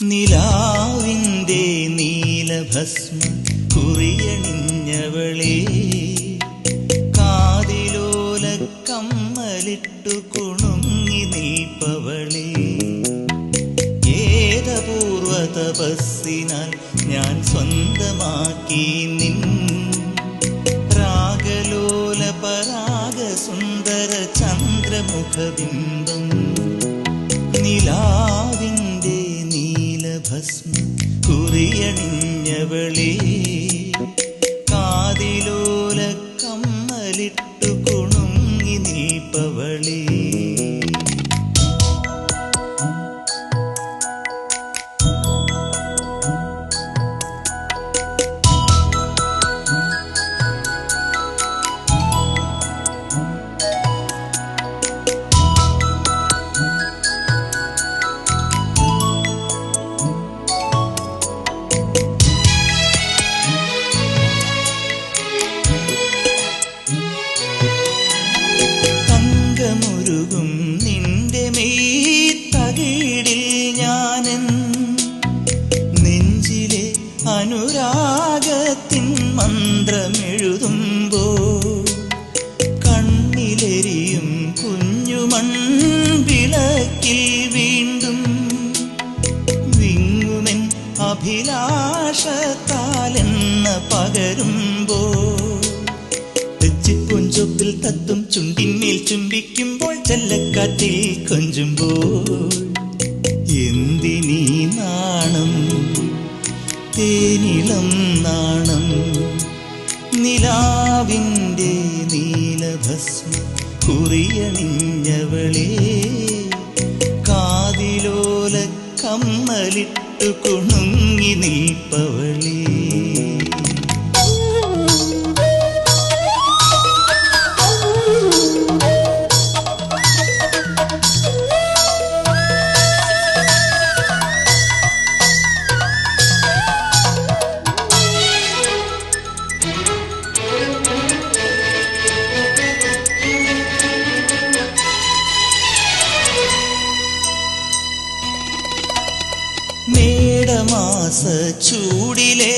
നിലാവിൻ്റെ നീലഭസ്മ കുറിയണിഞ്ഞവളേ, കാതിലോല കമ്മലിട്ടു കുണുങ്ങി നിൽപ്പവളേ, ഏതപൂർവ തപസ്സിനാൽ ഞാൻ സ്വന്തമാക്കി നിൻ രാഗലോല പരാഗ സുന്ദര ചന്ദ്രമുഖബിംബം. നിലാവിൻ്റെ നീലഭസ്മ കുറിയണിഞ്ഞവളേ, കാതിലോല കമ്മലിട്ടു കുണുങ്ങി നിൽപ്പവളേ. മുരുകും നിന്റെ മെയ് തകിടിൽ ഞാനെൻ നെഞ്ചിലെ അനുരാഗത്തിൻ മന്ത്രമെഴുതുമ്പോൾ, കണ്ണിലെരിയും കുഞ്ഞുമൺ വിളക്കിൽ വീണ്ടും വിങ്ങുമെൻ അഭിലാഷത്താലെന്ന പകരുമ്പോൾ, പൊഞ്ചൊപ്പിൽ തത്തും ചുണ്ടിന്മേൽ ചുംബിക്കുമ്പോൾ, ചെല്ലക്കാറ്റിൽ കൊഞ്ചുമ്പോൾ, എന്തിനീ നാണം തേനിളം നാണം. നിലാവിൻ്റെ നീലഭസ്മ കുറിയണിഞ്ഞവളേ, കാതിലോല കമ്മലിട്ടു കുണുങ്ങി നിൽപ്പവളേ. മേടമാസ ചൂടിലെ